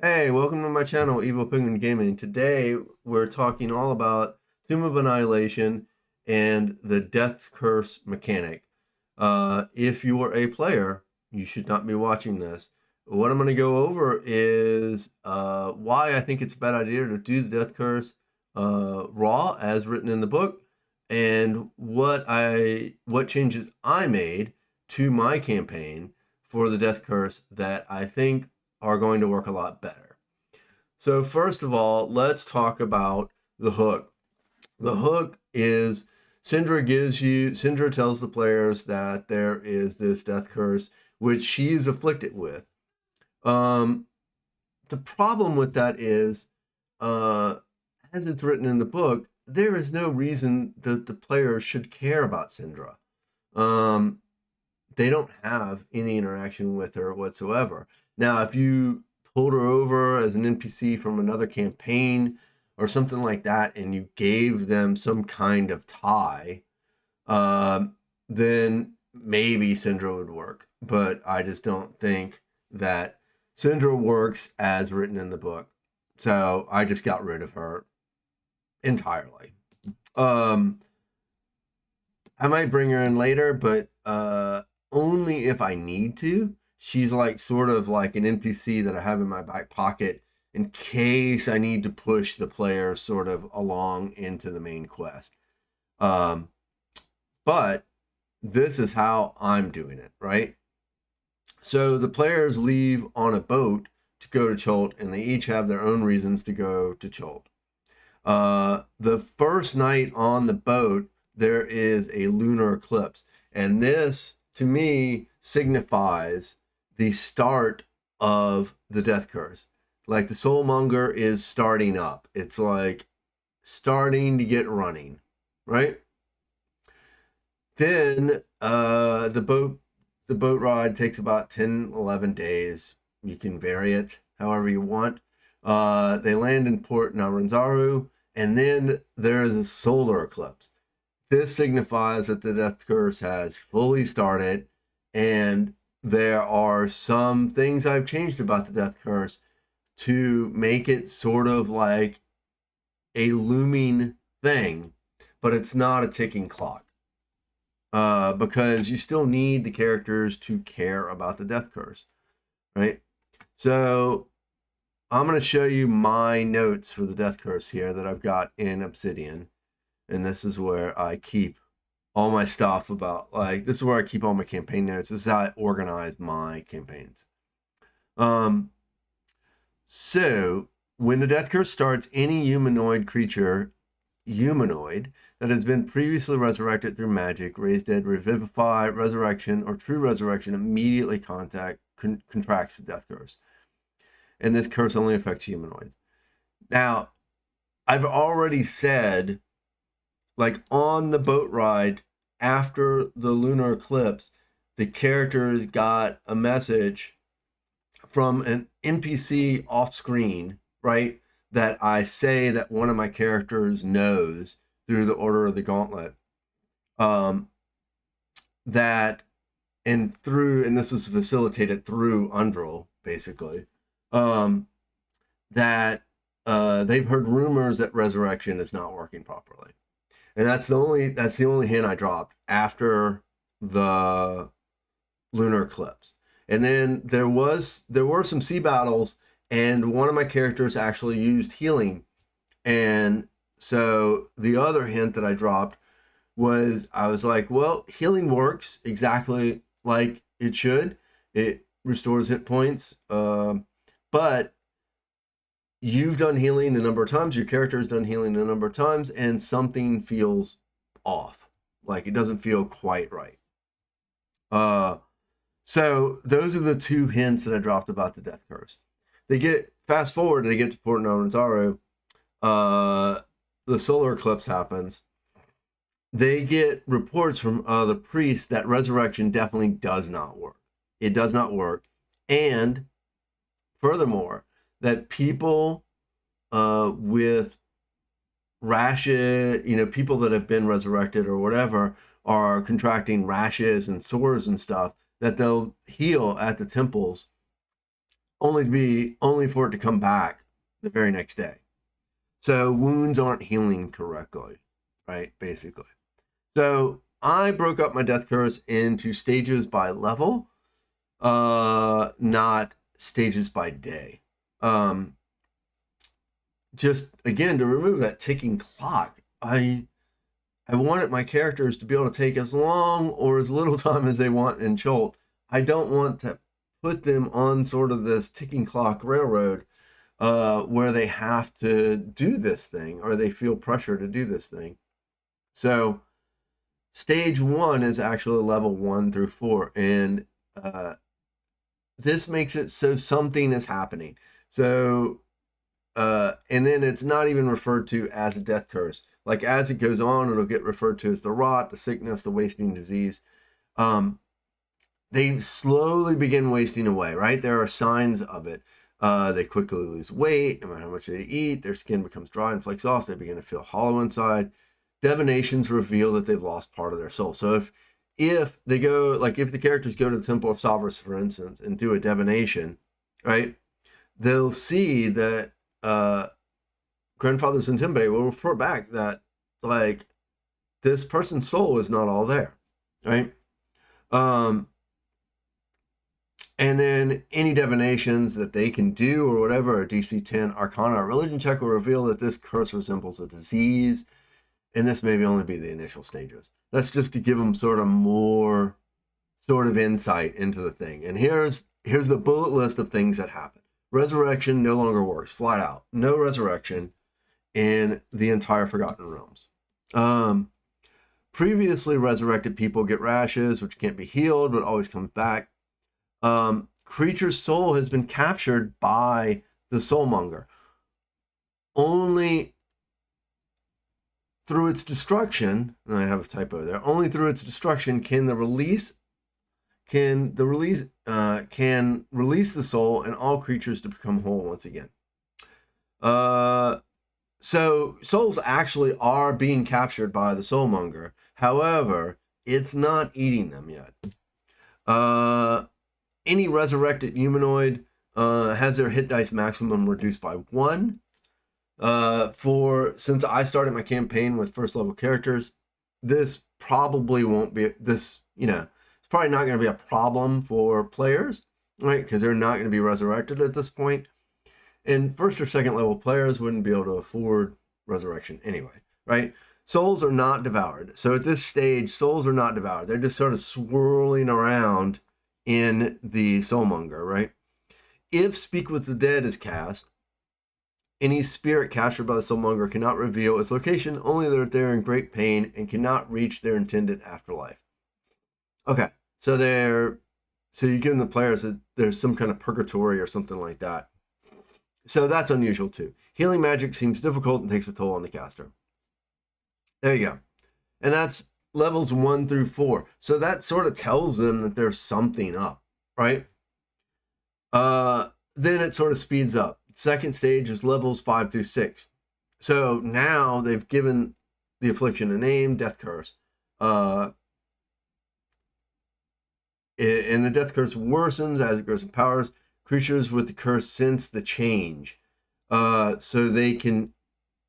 Hey, welcome to my channel, Evil Penguin Gaming. Today we're talking all about Tomb of Annihilation and the Death Curse mechanic. If you are a player, you should not be watching this. What I'm going to go over is why I think it's a bad idea to do the Death Curse raw as written in the book, and what changes I made to my campaign for the Death Curse that I think are going to work a lot better. So first of all, let's talk about the hook. The hook is Syndra tells the players that there is this death curse which she's afflicted with. Um, the problem with that is, uh, as it's written in the book, there is no reason that the players should care about Syndra. Um, they don't have any interaction with her whatsoever. Now, if you pulled her over as an NPC from another campaign or something like that, and you gave them some kind of tie, then maybe Syndra would work. But I just don't think that Syndra works as written in the book. So I just got rid of her entirely. Um, I might bring her in later, but only if I need to. She's like sort of like an NPC that I have in my back pocket in case I need to push the player sort of along into the main quest. Um, but this is how I'm doing it, right? So the players leave on a boat to go to Cholt, and they each have their own reasons to go to Cholt. The first night on the boat, there is a lunar eclipse. And this, to me, signifies the start of the death curse. Like the soulmonger is starting up. It's like starting to get running, right? Then the boat ride takes about 10, 11 days. You can vary it however you want. They land in Port Naranzaru, and then there is a solar eclipse. This signifies that the death curse has fully started, and there are some things I've changed about the death curse to make it sort of like a looming thing, but it's not a ticking clock. Because you still need the characters to care about the death curse, right? So I'm going to show you my notes for the death curse here that I've got in Obsidian. And this is where I keep all my stuff about, like, this is where I keep all my campaign notes. This is how I organize my campaigns. So when the death curse starts, any humanoid that has been previously resurrected through magic, raised dead, revivify, resurrection, or true resurrection immediately contracts the death curse. And this curse only affects humanoids. Now, I've already said, like on the boat ride after the lunar eclipse, the characters got a message from an NPC off screen, right? That I say that one of my characters knows through the Order of the Gauntlet. That and this is facilitated through Undril, basically. Um, that they've heard rumors that resurrection is not working properly. And that's the only hint I dropped after the lunar eclipse. And then there were some sea battles, and one of my characters actually used healing. And so the other hint that I dropped was I was like, well, healing works exactly like it should. It restores hit points. But you've done healing a number of times, your character has done healing a number of times, and something feels off. Like it doesn't feel quite right. So those are the two hints that I dropped about the death curse. They get fast forward, they get to Port Noranzaro. The solar eclipse happens. They get reports from the priests that resurrection definitely does not work. It does not work, and furthermore, that people with rashes, people that have been resurrected or whatever, are contracting rashes and sores and stuff that they'll heal at the temples only for it to come back the very next day. So wounds aren't healing correctly, right? Basically. So I broke up my death curse into stages by level, not stages by day. Just again to remove that ticking clock. I wanted my characters to be able to take as long or as little time as they want in Jolt. I don't want to put them on sort of this ticking clock railroad where they have to do this thing or they feel pressure to do this thing. So stage 1 is actually level 1 through 4, and this makes it so something is happening. So, and then it's not even referred to as a death curse. Like as it goes on, it'll get referred to as the rot, the sickness, the wasting disease. They slowly begin wasting away, right? There are signs of it. They quickly lose weight, no matter how much they eat. Their skin becomes dry and flakes off. They begin to feel hollow inside. Divinations reveal that they've lost part of their soul. So if they go, like if the characters go to the Temple of Savras, for instance, and do a divination, right, they'll see that Grandfather Zintembe will report back that, like, this person's soul is not all there, right? And then any divinations that they can do or whatever, a DC 10 Arcana or Religion check will reveal that this curse resembles a disease, and this maybe only be the initial stages. That's just to give them sort of more sort of insight into the thing. And here's the bullet list of things that happen. Resurrection no longer works, flat out. No resurrection in the entire Forgotten Realms. Previously resurrected people get rashes, which can't be healed, but always comes back. Creature's soul has been captured by the soulmonger. Only through its destruction, and I have a typo there, only through its destruction can release the soul and all creatures to become whole once again. So souls actually are being captured by the soulmonger. However, it's not eating them yet. Any resurrected humanoid has their hit dice maximum reduced by 1. Since I started my campaign with first level characters, this probably won't be it's probably not going to be a problem for players, right? Because they're not going to be resurrected at this point. And first or second level players wouldn't be able to afford resurrection anyway, right? Souls are not devoured. So at this stage, souls are not devoured. They're just sort of swirling around in the soulmonger, right? If Speak with the Dead is cast, any spirit captured by the soulmonger cannot reveal its location, only that they're in great pain and cannot reach their intended afterlife. Okay, so you give the players that there's some kind of purgatory or something like that. So that's unusual too. Healing magic seems difficult and takes a toll on the caster. There you go. And that's levels 1 through 4. So that sort of tells them that there's something up, right? Then it sort of speeds up. Second stage is levels 5 through 6. So now they've given the affliction a name, death curse. And the death curse worsens as it grows in powers. Creatures with the curse sense the change. So they can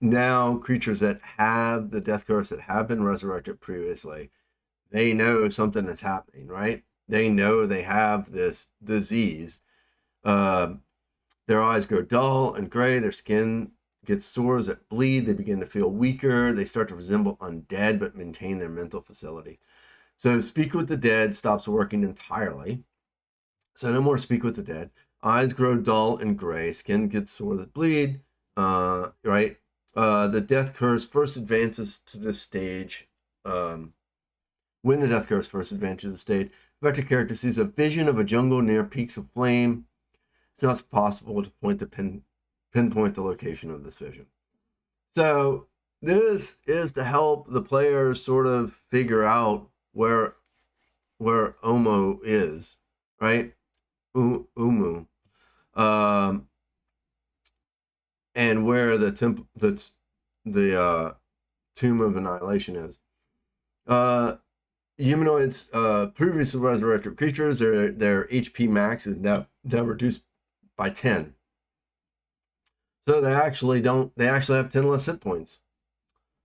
now, creatures that have the death curse that have been resurrected previously, they know something is happening, right? They know they have this disease. Their eyes grow dull and gray. Their skin gets sores that bleed. They begin to feel weaker. They start to resemble undead, but maintain their mental facility. So Speak with the Dead stops working entirely. So no more Speak with the Dead. Eyes grow dull and gray. Skin gets sore that bleed. Right? The death curse first advances to this stage. When the death curse first advances to the stage, the vector character sees a vision of a jungle near peaks of flame. It's not possible to pinpoint the location of this vision. So this is to help the players sort of figure out where Omo is, right? Umu. And where the Tomb of Annihilation is. Humanoids, previously resurrected creatures, their HP max is now reduced by 10. So they actually have 10 less hit points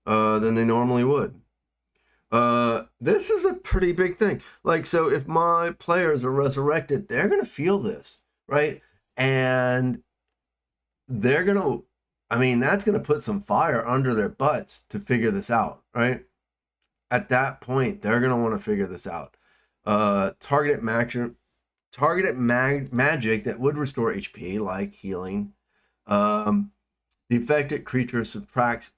than they normally would. This is a pretty big thing. Like, so if my players are resurrected, they're going to feel this, right? And they're going to, that's going to put some fire under their butts to figure this out, right? At that point, they're going to want to figure this out. Targeted magic that would restore HP, like healing. The affected creature subtracts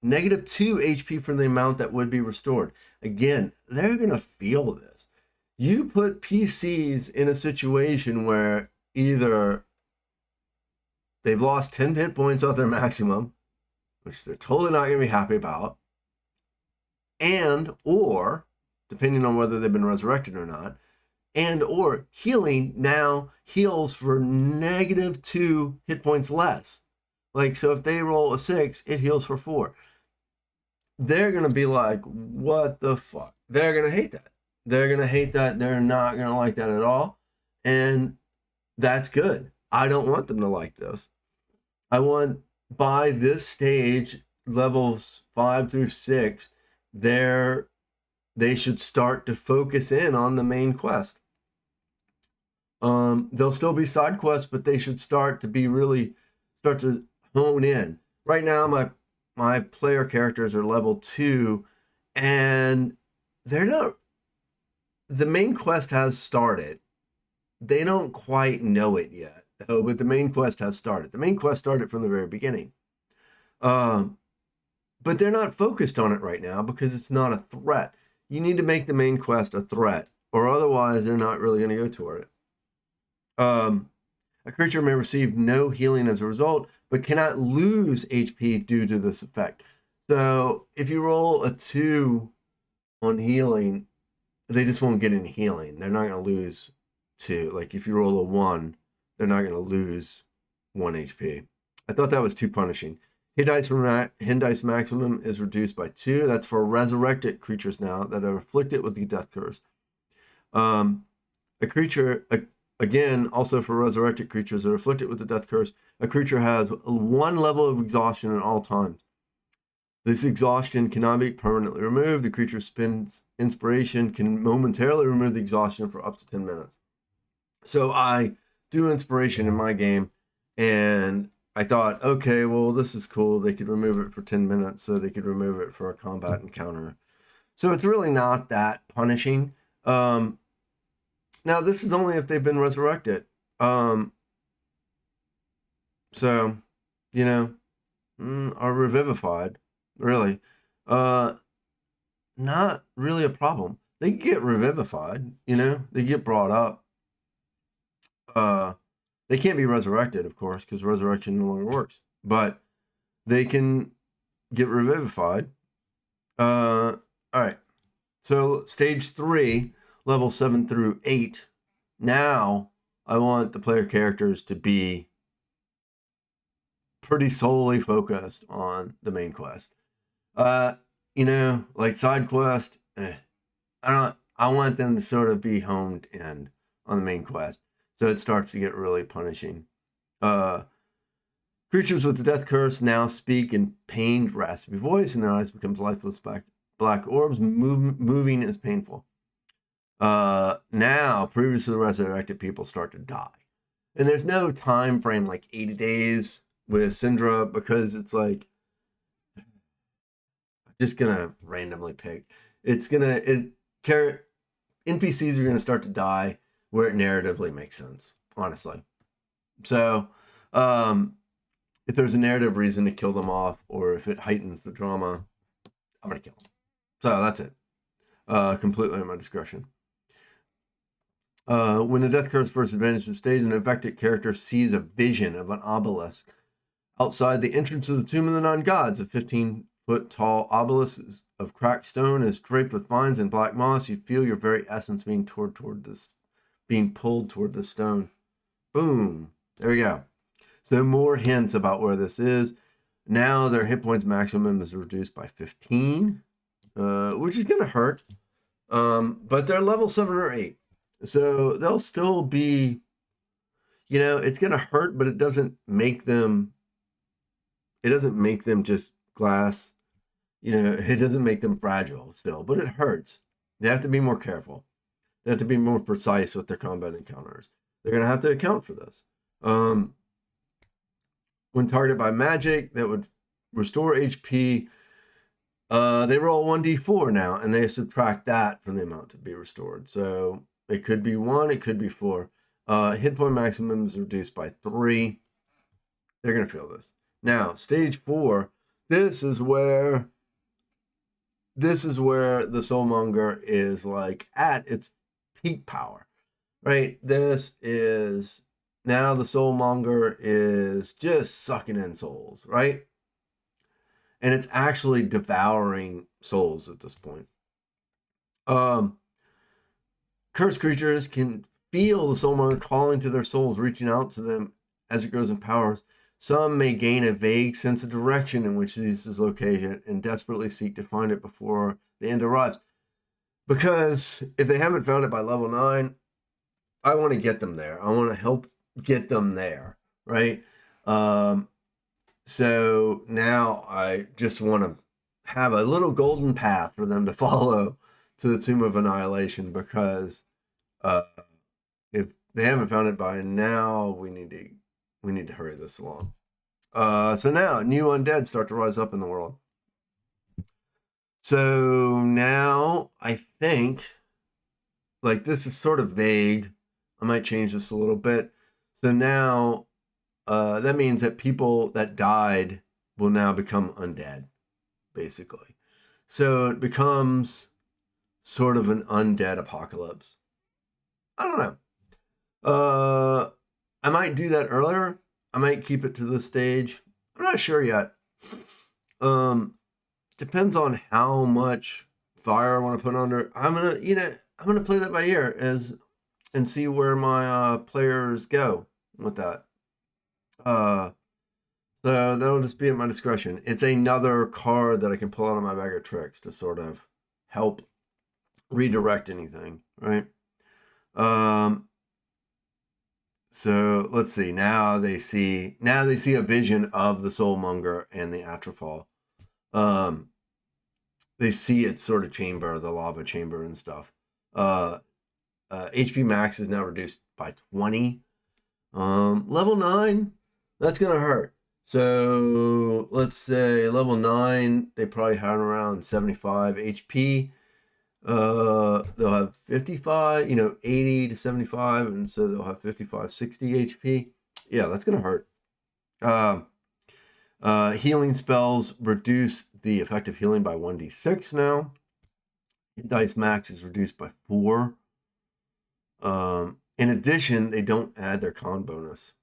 -2 HP from the amount that would be restored. Again, they're going to feel this. You put PCs in a situation where either they've lost 10 hit points off their maximum, which they're totally not going to be happy about, and or, depending on whether they've been resurrected or not, and or healing now heals for -2 hit points less. Like, so if they roll a 6, it heals for 4. They're going to be like, what the fuck? They're going to hate that. They're going to hate that. They're not going to like that at all. And that's good. I don't want them to like this. I want, by this stage, levels 5 through 6, they should start to focus in on the main quest. There'll still be side quests, but they should start to hone in. Right now, my player characters are level 2, and the main quest has started. They don't quite know it yet, though, but the main quest has started. The main quest started from the very beginning. But they're not focused on it right now because it's not a threat. You need to make the main quest a threat, or otherwise they're not really going to go toward it. A creature may receive no healing as a result, but cannot lose HP due to this effect. So if you roll a 2 on healing, they just won't get any healing. They're not going to lose 2. Like if you roll a 1, they're not going to lose 1 HP. I thought that was too punishing. Hit dice maximum is reduced by 2. That's for resurrected creatures now that are afflicted with the death curse. Again, also for resurrected creatures that are afflicted with the death curse, a creature has 1 level of exhaustion at all times. This exhaustion cannot be permanently removed. The creature spends inspiration, can momentarily remove the exhaustion for up to 10 minutes. So I do inspiration in my game, and I thought, okay, well, this is cool. They could remove it for 10 minutes, so they could remove it for a combat encounter. So it's really not that punishing. Now, this is only if they've been resurrected. Are revivified, really. Not really a problem. They get revivified, they get brought up. They can't be resurrected, of course, because resurrection no longer works. But they can get revivified. All right. So stage 3, level 7 through 8. Now I want the player characters to be pretty solely focused on the main quest. Like side quest, I want them to sort of be honed in on the main quest. So it starts to get really punishing. Creatures with the death curse now speak in pained, raspy voice, and their eyes becomes lifeless black orbs. Moving is painful. Now, previously resurrected people start to die. And there's no time frame like 80 days with Syndra, because it's like, I'm just gonna randomly pick. NPCs are gonna start to die where it narratively makes sense, honestly. So, if there's a narrative reason to kill them off, or if it heightens the drama, I'm gonna kill them. So that's it. Completely at my discretion. When the death curse first advances the stage, an affected character sees a vision of an obelisk outside the entrance of the Tomb of the Nine Gods. A 15-foot tall obelisk of cracked stone is draped with vines and black moss. You feel your very essence being pulled toward the stone. Boom. There we go. So more hints about where this is. Now their hit points maximum is reduced by 15, which is going to hurt. But they're level 7 or 8. So they'll still be, you know, it's gonna hurt, but it doesn't make them just glass. You know, it doesn't make them fragile still, but it hurts. They have to be more careful. They have to be more precise with their combat encounters. They're gonna have to account for this. Um, when targeted by magic, that would restore HP. They roll 1d4 now, and they subtract that from the amount to be restored. So it could be 1, it could be 4. Hit point maximum is reduced by 3. They're going to feel this. Now, stage 4, this is where the Soulmonger is like at its peak power, right? This is now the Soulmonger is just sucking in souls, right? And it's actually devouring souls at this point. Cursed creatures can feel the Soulmonger calling to their souls, reaching out to them as it grows in powers. Some may gain a vague sense of direction in which this is located and desperately seek to find it before the end arrives. Because if they haven't found it by level 9, I want to get them there. I want to help get them there, right? So now I just want to have a little golden path for them to follow to the Tomb of Annihilation, because if they haven't found it by now, we need to hurry this along. So now new undead start to rise up in the world. So now I think, like, this is sort of vague. I might change this a little bit. So now that means that people that died will now become undead, basically. So it becomes sort of an undead apocalypse. I don't know. I might do that earlier. I might keep it to this stage. I'm not sure yet. Depends on how much fire I want to put under. I'm gonna play that by ear and see where my players go with that. So that'll just be at my discretion. It's another card that I can pull out of my bag of tricks to sort of help redirect anything, right? So let's see. Now they see a vision of the Soulmonger and the Atrafal. They see its sort of chamber, the lava chamber and stuff. HP max is now reduced by 20. Level 9, that's gonna hurt. So let's say level 9, they probably have around 75 HP. They'll have 55, 80 to 75, and so they'll have 55, 60 HP. Yeah, that's gonna hurt. Healing spells reduce the effective healing by 1d6 now. Hit dice max is reduced by 4. In addition, they don't add their con bonus.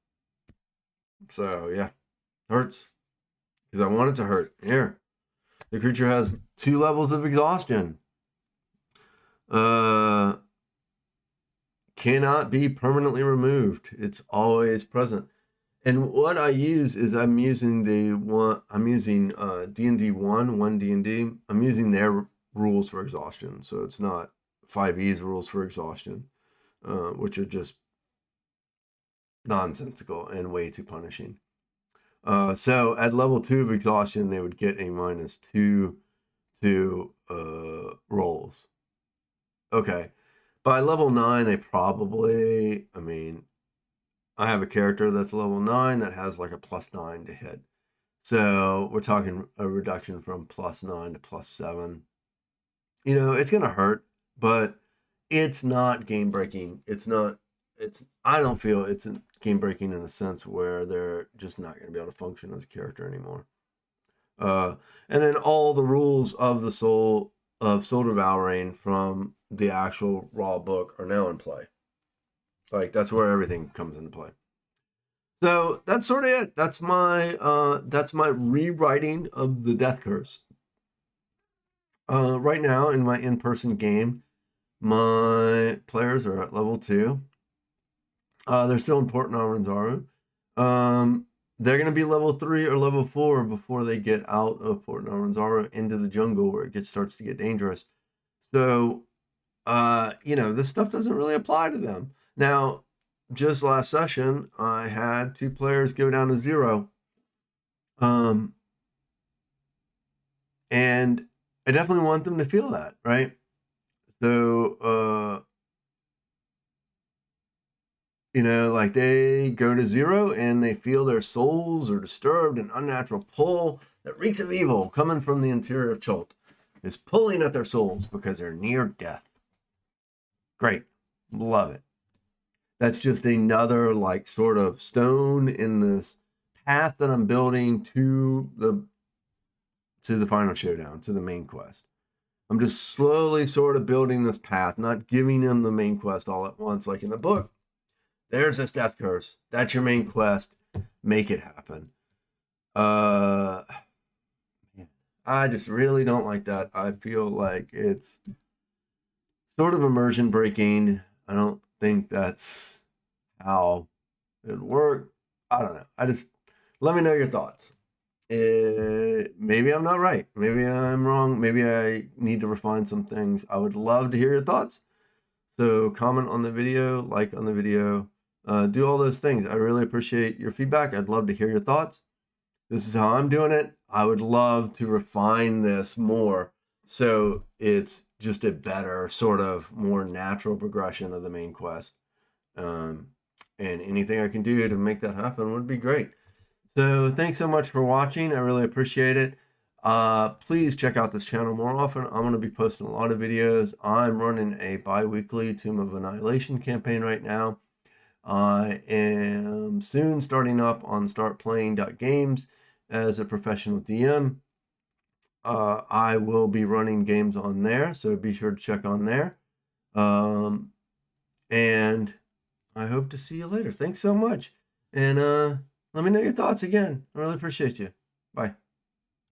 So yeah, hurts. Because I want it to hurt. Here. The creature has 2 levels of exhaustion. Cannot be permanently removed. It's always present. And what I use is I'm using D&D 1 D&D. I'm using their rules for exhaustion. So it's not 5e's rules for exhaustion, which are just nonsensical and way too punishing. So at level 2 of exhaustion, they would get a -2 to rolls. Okay. By level 9, they probably, I have a character that's level 9 that has like a +9 to hit. So we're talking a reduction from +9 to +7. It's going to hurt, but it's not game breaking. I don't feel it's game breaking in the sense where they're just not going to be able to function as a character anymore. And then all the rules of Soul Devouring from the actual raw book are now in play. Like, that's where everything comes into play. So that's sort of it. That's my rewriting of the Death Curse. Right now in my in-person game, my players are at level 2. They're still in Port Naranzaru. They're going to be level 3 or level 4 before they get out of Port Naranzaru into the jungle, where it starts to get dangerous. So, this stuff doesn't really apply to them. Now, just last session, I had 2 players go down to 0. And I definitely want them to feel that, right? So, like they go to 0 and they feel their souls are disturbed, an unnatural pull that reeks of evil coming from the interior of Chult is pulling at their souls because they're near death. Great. Love it. That's just another like sort of stone in this path that I'm building to the final showdown, to the main quest. I'm just slowly sort of building this path, not giving them the main quest all at once, like in the book. There's this death curse. That's your main quest. Make it happen. I just really don't like that. I feel like it's sort of immersion breaking. I don't think that's how it would work. I don't know. Let me know your thoughts. Maybe I'm not right. Maybe I'm wrong. Maybe I need to refine some things. I would love to hear your thoughts. So comment on the video, like on the video, do all those things. I really appreciate your feedback. I'd love to hear your thoughts. This is how I'm doing it. I would love to refine this more so it's just a better, sort of more natural progression of the main quest. And anything I can do to make that happen would be great. So thanks so much for watching. I really appreciate it. Please check out this channel more often. I'm going to be posting a lot of videos. I'm running a bi-weekly Tomb of Annihilation campaign right now. I am soon starting up on startplaying.games as a professional DM. I will be running games on there, so be sure to check on there. And I hope to see you later. Thanks so much. And let me know your thoughts again. I really appreciate you. Bye.